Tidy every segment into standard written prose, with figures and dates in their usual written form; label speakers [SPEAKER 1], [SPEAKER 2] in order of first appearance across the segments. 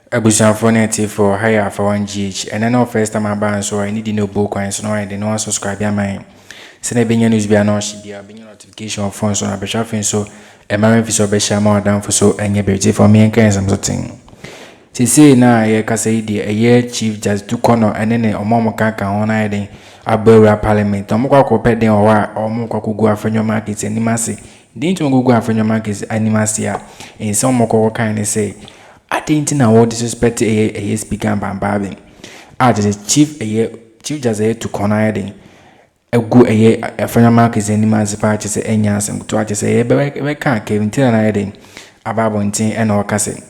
[SPEAKER 1] Abusuafoɔ for higher Alpha OneTV and then no first time I so I need no book and so I did not subscribe ya mine. Send a being news be a no she be a notification of phones on a beshafin so a married for besha more down for so and your beauty for me and kind something. To say now I say a year chief just Torkorno and then a mom kaka on hiding a borough parliament. Tomoko petting or moko go for your markets and nimasi. Didn't go for your markets animasia in some moko kind of say. I didn't know what disrespect a speaker and babbing. I just chief just a to connide a good a friend of Marcus and Nimas parties and yas and to say a can't Kevin till an idea about one thing and our cousin.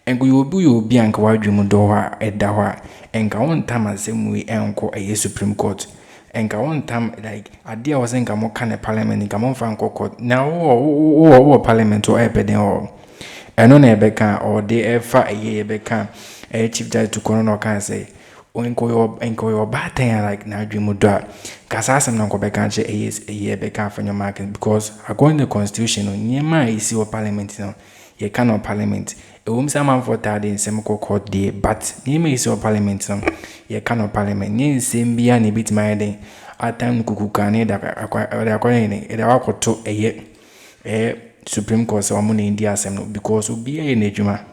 [SPEAKER 1] And we will be uncle Wajumundoha at Dawa and go on time as same way uncle a Supreme Court. And go on time like a dear was in Gamo kind of parliament in Gamon Franco Court. Now, parliament or a all. And on a becca or they ever a year becca a chief judge Torkorno can say, Enko your bad thing like now dream would do. Casasam non becca is a year becca from your market because according to the constitution, near my issue of parliament, you cannot parliament. A woman some for that in Semico court day, but near me issue of parliament, you cannot parliament. Near same be any bit my day. At time Kuku can acquiring it to a year. Supreme Court or money in the assembly because we be a nejuma.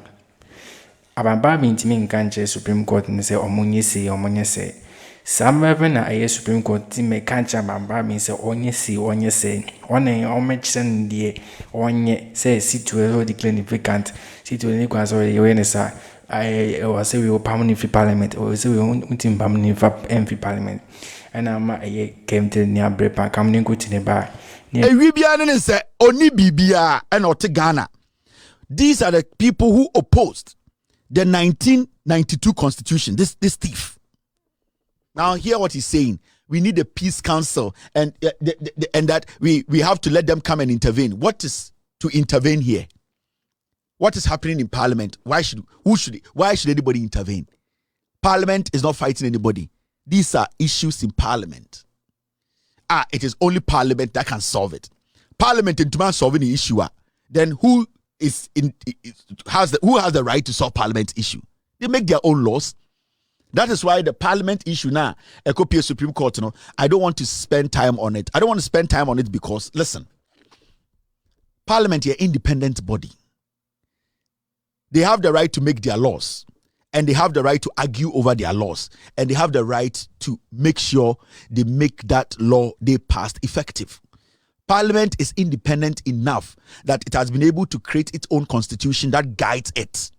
[SPEAKER 1] Abamba intimi nkanche Supreme Court ni say omonye say. Some even a Supreme Court team me kancha bamba me say onye say. One omechsen die onye say situation declared vacant. Situation was already awareness. I was say we were permanent parliament or say we want permanent MP parliament. And I came to near brepa coming go to the bar.
[SPEAKER 2] Oni Bibia and Ghana. These are the people who opposed the 1992 constitution. This thief. Now hear what he's saying. We need a peace council and that we have to let them come and intervene. What is to intervene here? What is happening in parliament? Why should anybody intervene? Parliament is not fighting anybody. These are issues in parliament. It is only parliament that can solve it. Parliament in demand solving the issue. Then who has the right to solve parliament issue? They make their own laws. That is why the parliament issue now, a copy of Supreme Court, I don't want to spend time on it. I don't want to spend time on it because, listen, parliament is an independent body. They have the right to make their laws. And they have the right to argue over their laws. And they have the right to make sure they make that law they passed effective. Parliament is independent enough that it has been able to create its own constitution that guides it.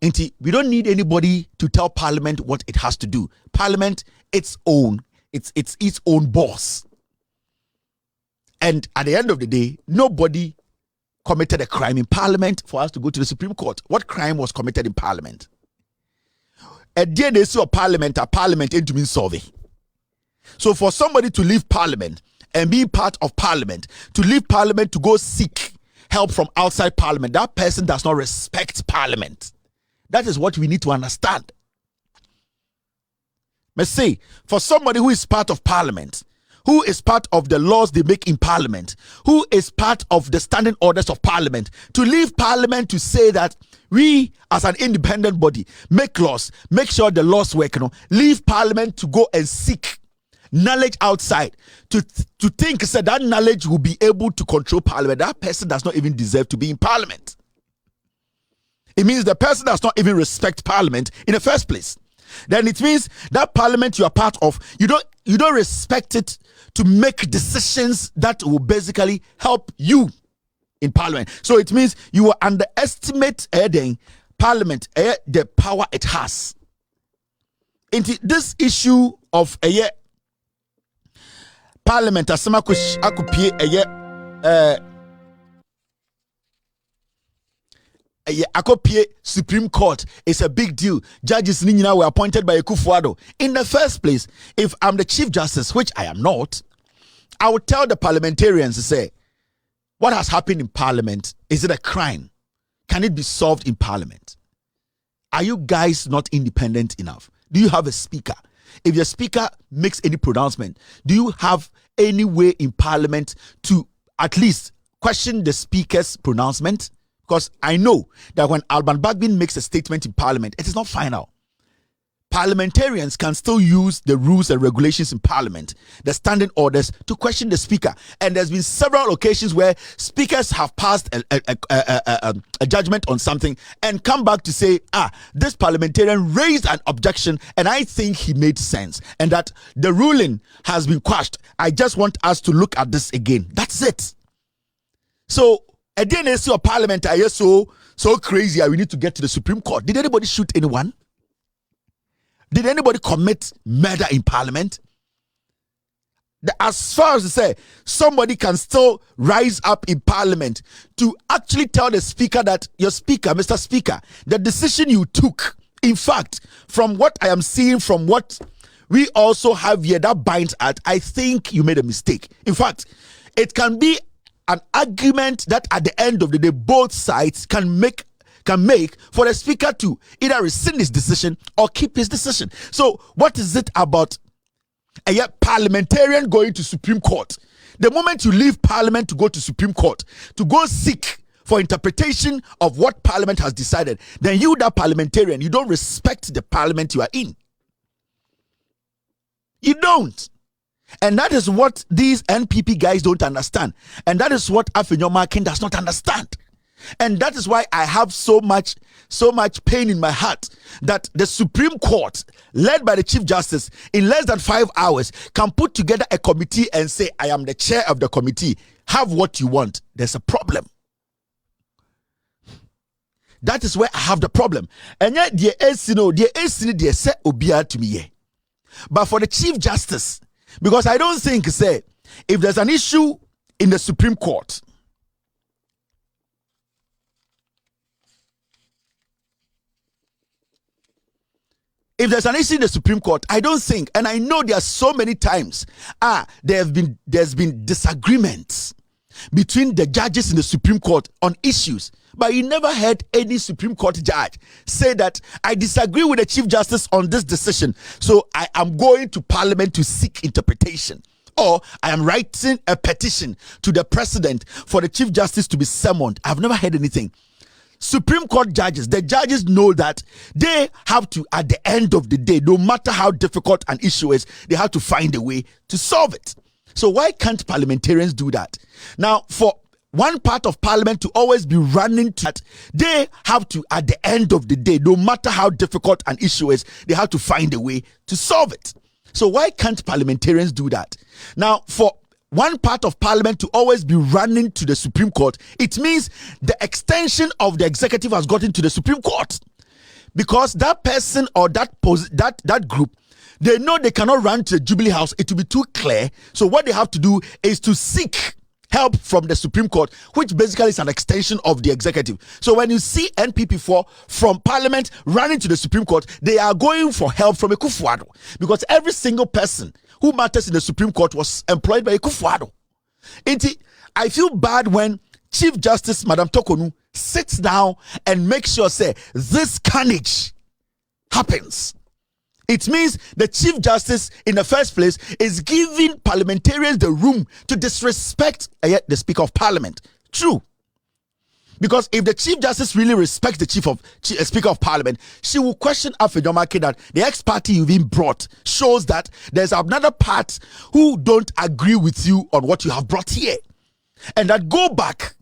[SPEAKER 2] And we don't need anybody to tell Parliament what it has to do. Parliament, it's its own boss. And at the end of the day, nobody committed a crime in Parliament for us to go to the Supreme Court. What crime was committed in Parliament? A day they saw parliament into mean solving. So for somebody to leave parliament and be part of parliament, to leave parliament to go seek help from outside parliament, that person does not respect parliament. That is what we need to understand. Let's say, for somebody who is part of parliament, who is part of the laws they make in parliament, who is part of the standing orders of parliament, to leave parliament to say that we as an independent body make laws, make sure the laws work, leave parliament to go and seek knowledge outside, to think that knowledge will be able to control parliament. That person does not even deserve to be in parliament. It means the person does not even respect parliament in the first place. Then it means that parliament you are part of, you don't respect it to make decisions that will basically help you in parliament. So it means you will underestimate parliament, the power it has. Into this issue of parliament, as some Supreme Court is a big deal. Judges were appointed by Akufo-Addo. In the first place, if I'm the Chief Justice, which I am not, I would tell the parliamentarians to say, what has happened in parliament, is it a crime? Can it be solved in parliament? Are you guys not independent enough? Do you have a speaker? If your speaker makes any pronouncement, do you have any way in parliament to at least question the speaker's pronouncement? Because I know that when Alban Bagbin makes a statement in Parliament, it is not final. Parliamentarians can still use the rules and regulations in Parliament, the standing orders, to question the Speaker. And there's been several occasions where speakers have passed a judgment on something and come back to say, this parliamentarian raised an objection and I think he made sense and that the ruling has been quashed. I just want us to look at this again. That's it. So, a DNC of Parliament are so crazy. We need to get to the Supreme Court. Did anybody shoot anyone? Did anybody commit murder in Parliament? As far as to say, somebody can still rise up in Parliament to actually tell the Speaker that, your Speaker, Mr. Speaker, the decision you took, in fact, from what I am seeing, from what we also have here that binds at, I think you made a mistake. In fact, it can be an argument that at the end of the day, both sides can make for the Speaker to either rescind his decision or keep his decision. So what is it about a parliamentarian going to Supreme Court? The moment you leave Parliament to go to Supreme Court, to go seek for interpretation of what Parliament has decided, then you, that parliamentarian, you don't respect the Parliament you are in. You don't. And that is what these NPP guys don't understand. And that is what A.Markins does not understand. And that is why I have so much pain in my heart that the Supreme Court, led by the Chief Justice, in less than 5 hours, can put together a committee and say, I am the chair of the committee. Have what you want. There's a problem. That is where I have the problem. And yet, the say obia to me. But for the Chief Justice, because I don't think, say, if there's an issue in the Supreme Court, if there's an issue in the Supreme Court, I don't think, and I know there are so many times, there's been disagreements between the judges in the Supreme Court on issues, but you never heard any Supreme Court judge say that I disagree with the Chief Justice on this decision, so I am going to Parliament to seek interpretation, or I am writing a petition to the President for the Chief Justice to be summoned. I've never heard anything. Supreme Court judges, the judges know that they have to, at the end of the day, no matter how difficult an issue is, they have to find a way to solve it. So why can't parliamentarians do that? Now, for one part of Parliament to always be running to that, they have to, at the end of the day, no matter how difficult an issue is, they have to find a way to solve it. So why can't parliamentarians do that? Now, for one part of Parliament to always be running to the Supreme Court, it means the extension of the executive has gotten to the Supreme Court, because that person or that group, they know they cannot run to the Jubilee House. It will be too clear. So what they have to do is to seek help from the Supreme Court, which basically is an extension of the executive. So when you see NPP4 from Parliament running to the Supreme Court, they are going for help from Akufo-Addo, because every single person who matters in the Supreme Court was employed by Akufo-Addo. I feel bad when Chief Justice Madam Torkorno sits down and makes sure, say, this carnage happens. It means the Chief Justice, in the first place, is giving parliamentarians the room to disrespect the Speaker of Parliament. True. Because if the Chief Justice really respects the Speaker of Parliament, she will question A.Markins that the ex-party you've been brought shows that there's another part who don't agree with you on what you have brought here. And that go back.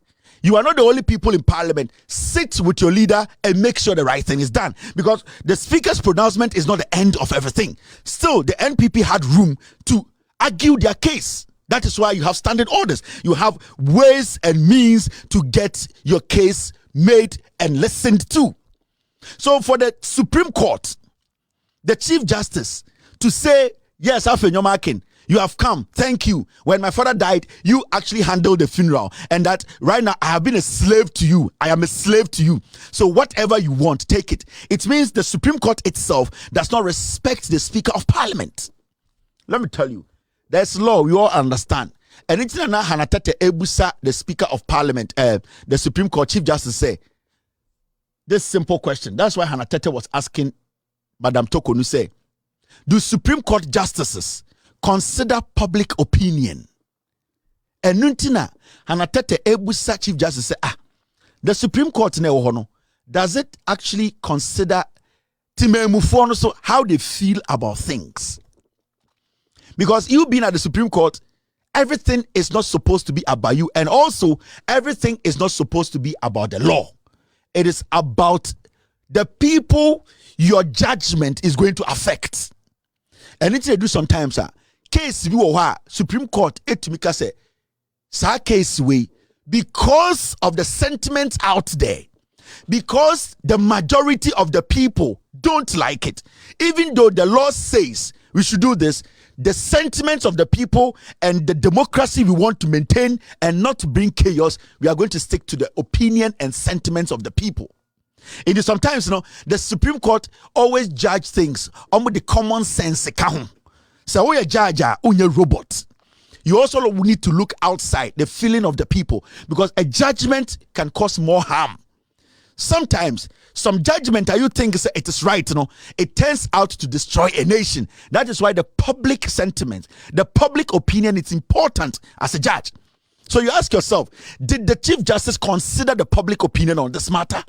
[SPEAKER 2] You are not the only people in Parliament. Sit with your leader and make sure the right thing is done. Because the Speaker's pronouncement is not the end of everything. Still, the NPP had room to argue their case. That is why you have standing orders. You have ways and means to get your case made and listened to. So for the Supreme Court, the Chief Justice, to say, yes, A.Markins, you have come, thank you. When my father died, you actually handled the funeral. And that right now, I have been a slave to you. I am a slave to you. So whatever you want, take it. It means the Supreme Court itself does not respect the Speaker of Parliament. Let me tell you. There's law, we all understand. And it's not Hanatete Ebusa, the Speaker of Parliament, the Supreme Court Chief Justice, say this simple question. That's why Hanatete was asking Madam Torkorno, say, do Supreme Court justices consider public opinion? And Nuntina Hanatete Ebusa Chief Justice say, The Supreme Court does it actually consider so how they feel about things? Because you being at the Supreme Court, everything is not supposed to be about you, and also everything is not supposed to be about the law. It is about the people your judgment is going to affect. And it's do sometimes case Supreme Court etumika say sa case way because of the sentiments out there, because the majority of the people don't like it, even though the law says we should do this, the sentiments of the people and the democracy we want to maintain and not to bring chaos, we are going to stick to the opinion and sentiments of the people. It is sometimes, the Supreme Court always judge things on the common sense. So we are judge, robot. You also need to look outside the feeling of the people, because a judgment can cause more harm. Sometimes some judgment that you think it is right, it turns out to destroy a nation. That is why the public sentiment, the public opinion is important as a judge. So you ask yourself, did the Chief Justice consider the public opinion on this matter?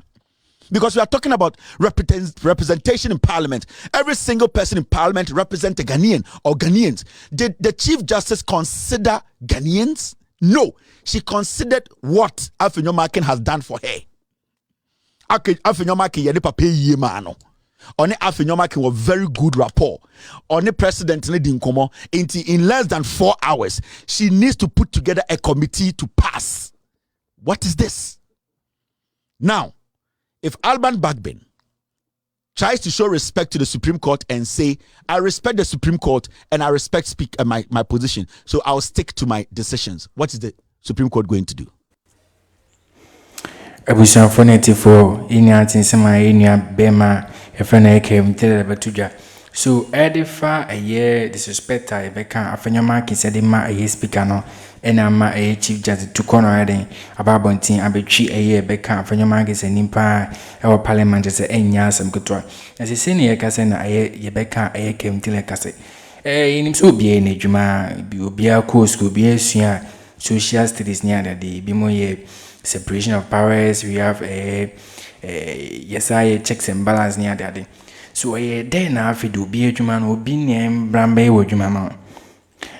[SPEAKER 2] Because we are talking about representation in Parliament. Every single person in Parliament represents a Ghanaian or Ghanaians. Did the Chief Justice consider Ghanaians? No. She considered what Alpha OneTV has done for her. Alpha OneTV yede papa yie no. One Alpha OneTV was very good rapport. One president ne di nkomo. In less than 4 hours, she needs to put together a committee to pass. What is this? Now, if Alban Bagbin tries to show respect to the Supreme Court and say, I respect the Supreme Court and I respect my position, so I'll stick to my decisions, what is the Supreme Court going to do?
[SPEAKER 1] So edifa a year disrespect I beka A.Markins said ma a speaker no enama a Chief Justice Torkorno eden ababontin abetwi a year beka A.Markins nimpa e Parliamentary se enya asem kotwa na se se ne ye kase na ye beka a kemtile kase nim so bia na dwuma bi obia course ko bia sua social studies near the bi mo ye separation of powers, we have yes I checks and balance near the so then na afi do be adwuma no obi nem brambe wo adwuma ma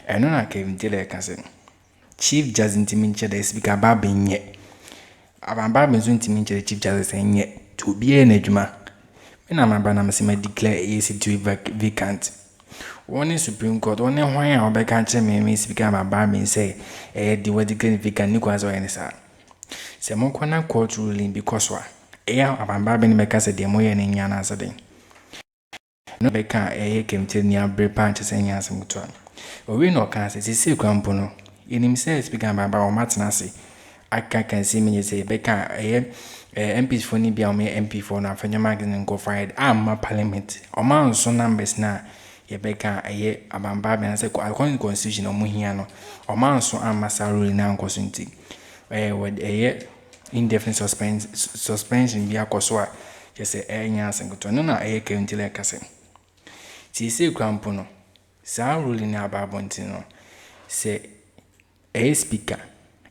[SPEAKER 1] eno na kemtile kase Chief Justice ntimi the speaker ba benye abamba benzo ntimi the Chief Justice enye to be na adwuma me na maba na me declare a vacant. One Supreme Court one hwan a obeka che me speaker ba me say the word declare vacant ni kwazo ene sa se mo kwana court ruling because wa abamba be ni meka se de mo ye ne nya na asade no beka kemtile ni abre panche se nya asem kutwa we no kan se kwampo no yenim se speaker baba o matenase aka kan se me say beka MPs for ni bia o me MP for na A.Markins go fired am parliament o man so numbers na ye beka abamba be na se according constitution o mu hia no o man so am masaruli na nkoso nti with indefinite suspension bia koso a je se enya asem kutwa no na kemtile kase ti se kwampo no sa ruling na ababonti no se a speaker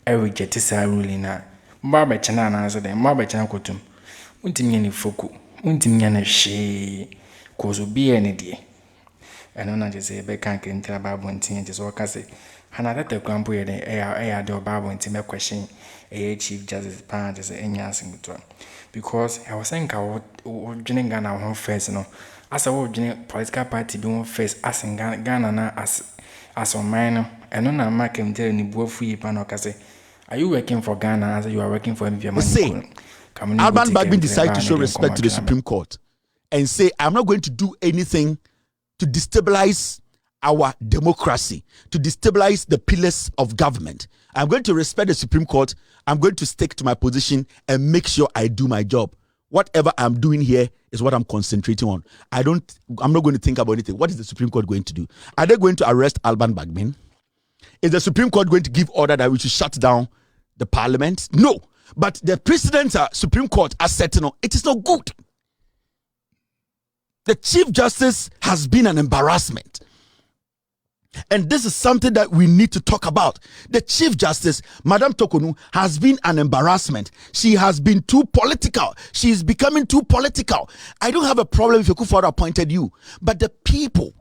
[SPEAKER 1] reject sa ruling na mba chana na so dem mba chana kotum untimi ni foku untimi na hwe kozo bia ne die eno na je se be kan kentira ababonti je so kase hanada te kwampo ye den de ababonti me question Chief Justice pan je se enya asingutwa because I was saying ka wo dwene Ghana ho first no asa wo dwene political party bi wo first asing Ghana na as on mine and on a mark and tell ni buafu yi pa no kase are you working for Ghana as you are working for NPP?
[SPEAKER 2] Alban Bagbin decided to show respect to the Supreme Court and say I'm not going to do anything to destabilize our democracy, to destabilize the pillars of government. I'm going to respect the Supreme Court. I'm going to stick to my position and make sure I do my job. Whatever I'm doing here is what I'm concentrating on. I'm not going to think about anything. What is the Supreme Court going to do? Are they going to arrest Alban Bagbin? Is the Supreme Court going to give order that we should shut down the Parliament? No. But the President's Supreme Court has said, no, it is not good. The Chief Justice has been an embarrassment. And this is something that we need to talk about. The Chief Justice, Madam Torkorno, has been an embarrassment. She has been too political. She is becoming too political. I don't have a problem if Akufo-Addo appointed you, but the people,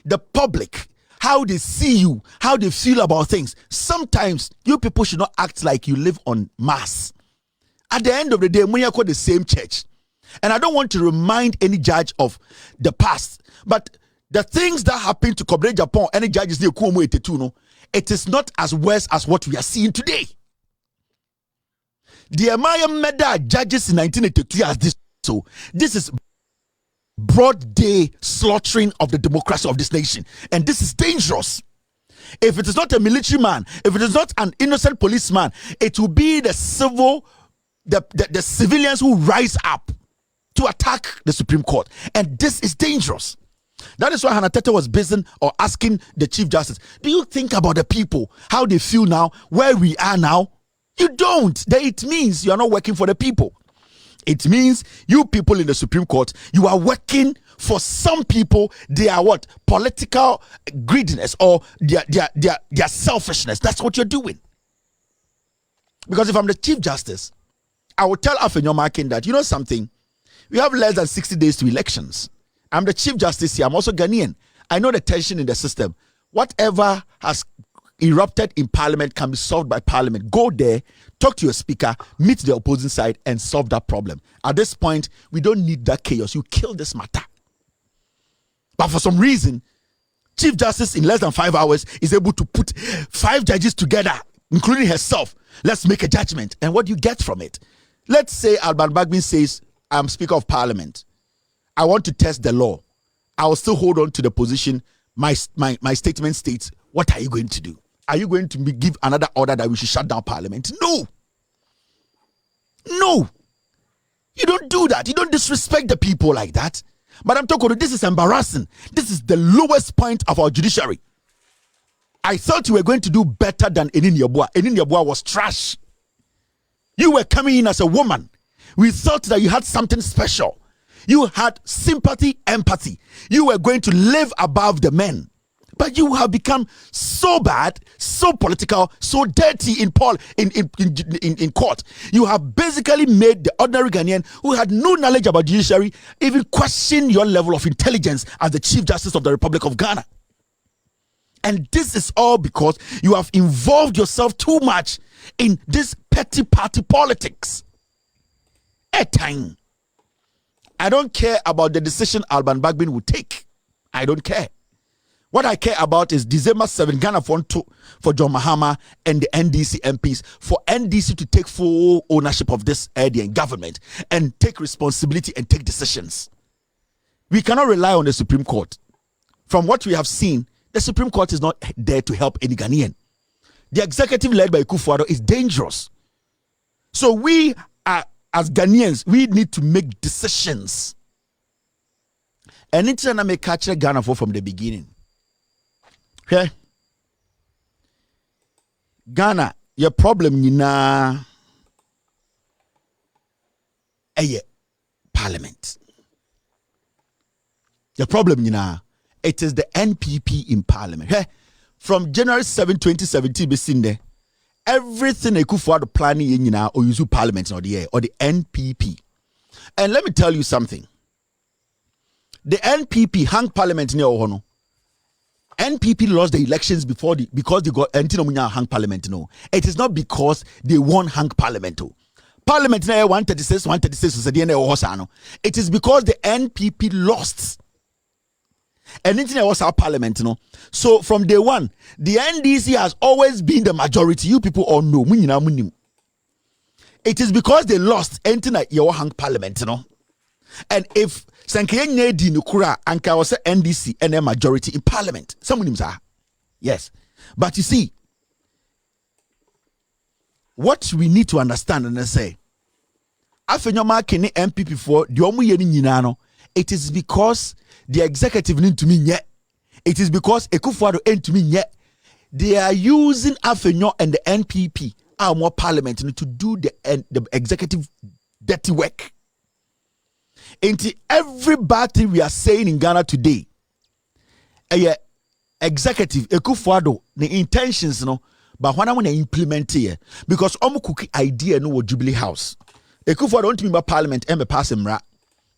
[SPEAKER 2] the public, how they see you, how they feel about things. Sometimes you people should not act like you live on Mars. At the end of the day, we are called the same church. And I don't want to remind any judge of the past, but the things that happened to Kobre Japan, any judges, it is not as worse as what we are seeing today. The Amaya Meda judges in 1982 as this. So this is broad day slaughtering of the democracy of this nation. And this is dangerous. If it is not a military man, if it is not an innocent policeman, it will be the civilians who rise up to attack the Supreme Court. And this is dangerous. That is why Hannah Tete was busy or asking the Chief Justice, do you think about the people, how they feel now, where we are now? You don't. It means you are not working for the people. It means you people in the Supreme Court, you are working for some people. They are what? Political greediness or their selfishness. That's what you're doing. Because if I'm the Chief Justice, I will tell A.Markins that, you know something, we have less than 60 days to elections. I'm the Chief Justice here. I'm also Ghanaian. I know the tension in the system. Whatever has erupted in Parliament can be solved by Parliament. Go there, talk to your speaker, meet the opposing side, and solve that problem. At this point, we don't need that chaos. You kill this matter. But for some reason, Chief Justice in less than 5 hours is able to put 5 judges together, including herself. Let's make a judgment. And what do you get from it? Let's say Alban says, I'm Speaker of Parliament. I want to test the law. I will still hold on to the position. My statement states, what are you going to do? Are you going to give another order that we should shut down Parliament? No. No. You don't do that. You don't disrespect the people like that. Madam Torkorno, this is embarrassing. This is the lowest point of our judiciary. I thought you were going to do better than Enini Yeboah. Enini Yeboah was trash. You were coming in as a woman. We thought that you had something special. You had sympathy, empathy. You were going to live above the men. But you have become so bad, so political, so dirty in court. You have basically made the ordinary Ghanaian who had no knowledge about judiciary even question your level of intelligence as the Chief Justice of the Republic of Ghana. And this is all because you have involved yourself too much in this petty party politics. At time. I don't care about the decision Alban Bagbin will take. I don't care. What I care about is December 7, Ghana for John Mahama and the NDC MPs, for NDC to take full ownership of this area government and take responsibility and take decisions. We cannot rely on the Supreme Court. From what we have seen, the Supreme Court is not there to help any Ghanaian. The executive led by Akufo-Addo is dangerous. So we are, as Ghanaians, we need to make decisions. And it's going to make catch Ghana from the beginning. Okay? Ghana, your problem is Parliament. The problem is it is the NPP in Parliament. Hey, from January 7, 2017, everything Akufo-Addo planning or use Parliament or the NPP. And let me tell you something. The NPP hang Parliament near Ohono. NPP lost the elections because they got Antinomunya hang Parliament. No, it is not because they won hang Parliament. Parliament now 136 was the end of it is because the NPP lost. And it was our Parliament, So from day one, the NDC has always been the majority. You people all know. It is because they lost your hang Parliament, And if Sankaye di Nukura Anka was NDC and a majority in Parliament, some names are yes, but you see, what we need to understand and say, Afenyoma MPP for the omu yeni nyinano. It is because the executive need to mean yet. It is because Akufo-Addo ain't to mean yet. They are using Afenyo and the NPP, our more Parliament, to do the executive dirty work. Into every bad thing we are saying in Ghana today, executive Ekufuado the intentions no but when I want to implement here because omu cookie idea no Jubilee House Ekufuado want to be parliament and pass him ra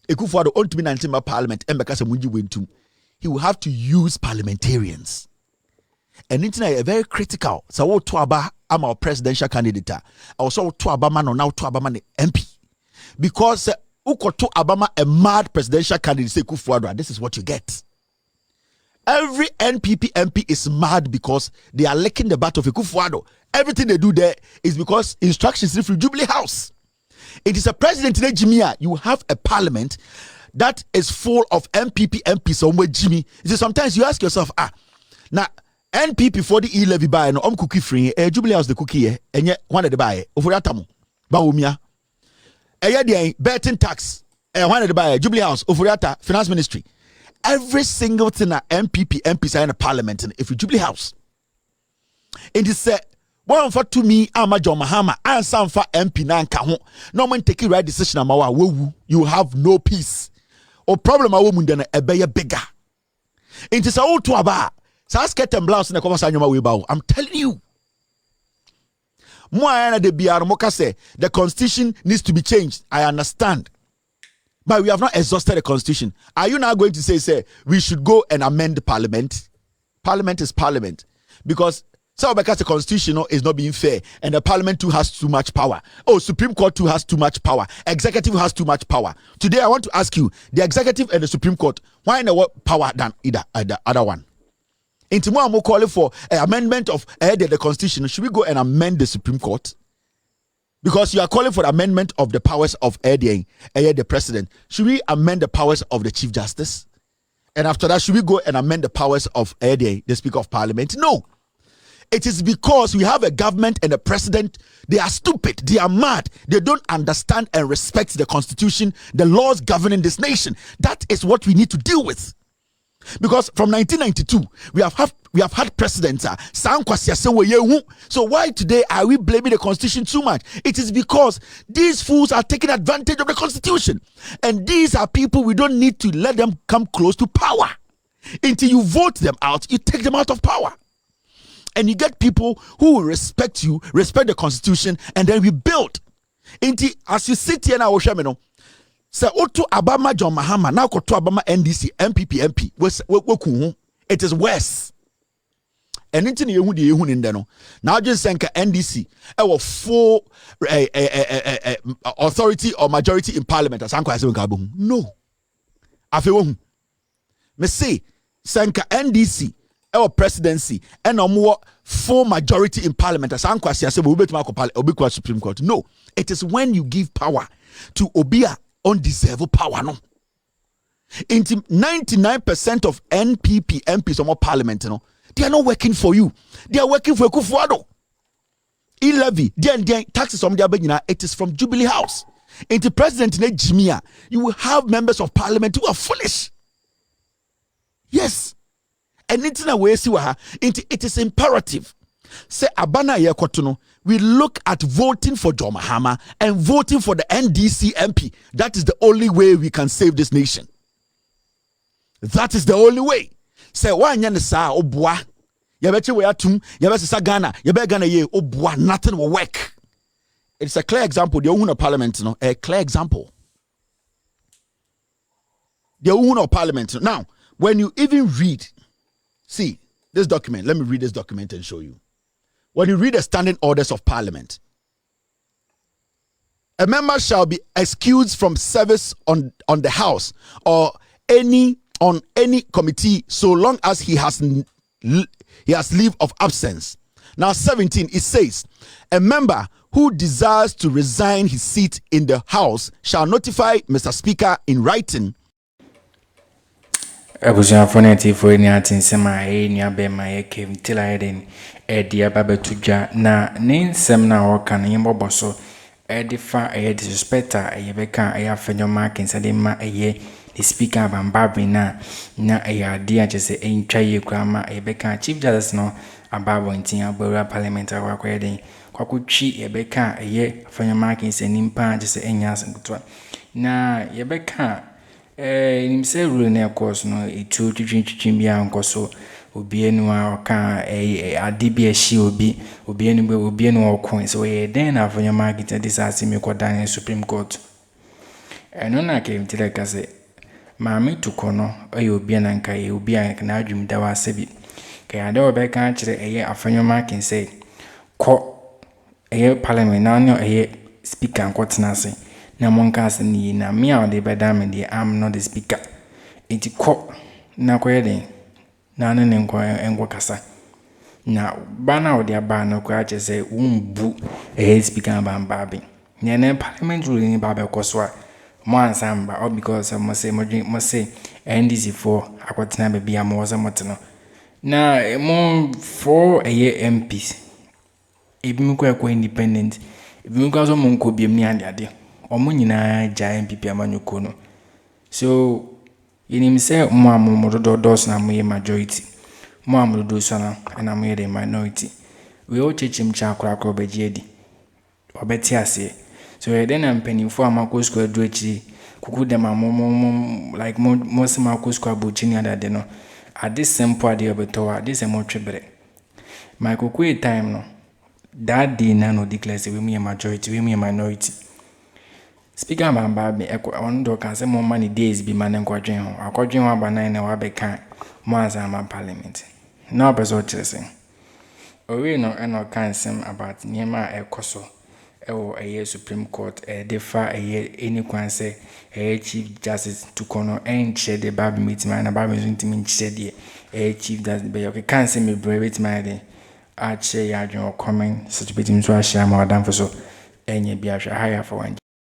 [SPEAKER 2] Ekufuado want to be 19 parliament and because he will have to use parliamentarians and internet very critical so what to aba am our presidential candidate also to abama no now to abama MP because uko to abama a mad presidential candidate say Ekufuado this is what you get. Every NPP MP is mad because they are licking the butt of Ekufuado. Everything they do there is because instructions from Jubilee House. It is a president in Jimia. You have a parliament that is full of NPP MPs somewhere Jimmy. Sometimes you ask yourself, now NPP for the e-levy buy no cookie free. Jubilee House the cookie and yet one of the buy over Baumia. The betting tax one of the buy Jubilee House over Finance Ministry. Every single thing that MPs are in the parliament if you Jubilee House. And he said, one for to me, I'm a John Mahama, and some for MP Nanka. No man take the right decision. You have no peace. Or problem a woman than a bear bigger. It is all to about. So ask get them blouse in the conversation way bow. I'm telling you. Moana de Biar Moka say the constitution needs to be changed. I understand. But we have not exhausted the constitution. Are you now going to say we should go and amend the parliament? Parliament is parliament. Because because the constitution is not being fair and the parliament too has too much power. Oh, Supreme Court too has too much power. Executive has too much power. Today I want to ask you, the executive and the Supreme Court, why no more power than either other one? Into more I'm calling for an amendment of the constitution. Should we go and amend the Supreme Court? Because you are calling for the amendment of the powers of the president. Should we amend the powers of the Chief Justice? And after that, should we go and amend the powers of the Speaker of Parliament? No. It is because we have a government and a president. They are stupid. They are mad. They don't understand and respect the constitution, the laws governing this nation. That is what we need to deal with. Because from 1992, we have had presidents. So why today are we blaming the constitution too much? It is because these fools are taking advantage of the constitution. And these are people we don't need to let them come close to power. Until you vote them out, you take them out of power. And you get people who will respect you, respect the constitution, and then we build. Until as you sit here now, say oto Abama John Mahama now ko to Abama NDC MPP MP it is worse. And into yehu de yehu in no now just say NDC our full authority or majority in parliament as anko ase nka no afewo me say sanka NDC our presidency and more full majority in parliament as anko ase we betuma ko obikwa Supreme Court. No, it is when you give power to obia undeserved power no. Into 99% of NPP MPs or more parliament they are not working for you. They are working for Ekufuado. E-levy, they taxes from the it is from Jubilee House. Into President Jimia, you will have members of parliament who are foolish. Yes. And it is imperative. Say Abana Yakotuno, we look at voting for John Mahama and voting for the NDC MP. That is the only way we can save this nation. That is the only way. Say why sa obwa. Yabeche we atum, yabese Ghana, Ghana ye obwa, nothing will work. It's a clear example. The Ohuna Parliament, a clear example. The Ohuna Parliament. Now, when you even read, see this document. Let me read this document and show you. When you read the standing orders of Parliament, a member shall be excused from service on the House or on any committee so long as he has leave of absence. Now 17, it says, a member who desires to resign his seat in the House shall notify Mr. Speaker in writing.
[SPEAKER 1] Abusuafoneti for any atinsema ni abema yake mtila eden dia babetuja na ninsem na woka na yimbo so edifa disrespecta yebeka A.Markins adema the speaker bambabi na dia jese entwa yekrama yebeka Chief Justice no ababo ntia bora Parliamentary wakweden kwakutwi yebeka A.Markins enimpa jese enyas nkutwa na yebeka nimse rule na course no itu twitwin bia nkoso obi enu a oka ade bi ehye obi enu okon so then afọ A.Markins this as me ko dan Supreme Court eno na ke mtire ka se maame Torkorno obi na nka obi a na adwum da wa sebi ka ade obeka kire afọ A.Markins say ko Parliament na no speaker nkotena se na monka se ni na me a de beda me de am not the speaker enti ko na ko yeden na ne nkwa kasa na bana odi aba na ko ache se umbu speaker bamba bi na parliamentary ni baba koso a mo ansamba or because mo say NDC for akwatena be bia mo za moteno na mo for MPs ebi mi ko independent ebi mi ko so mo nko biem ni ade omo nyina ja NPP amanyuko no so yenim say mo amomodo dos na mo majority mo amodo so na na mo the minority we all chechim cha akra bejiedi obeti ase so then am penifo amako school do echi kuku dem amom like mo se mako school abuchi ni adade no at this simple ade obeto at this mo twebere my kuku time no that day na no declare say we me majority we me minority speaker bamba be on do kan say mo many days be man nkwadwen ho akwadwen ho aba na wa be kan mo azama parliament na obezo chese owe no eno kan sem about niema ekoso ewo Supreme Court defa any kwan say Chief Justice Torkorno share the Bible meeting na Bible meeting share the Chief Justice be okay kan say me brave my dey a share ya adwen comment such betim so a share ma dan for so enye bi ahwe higher for one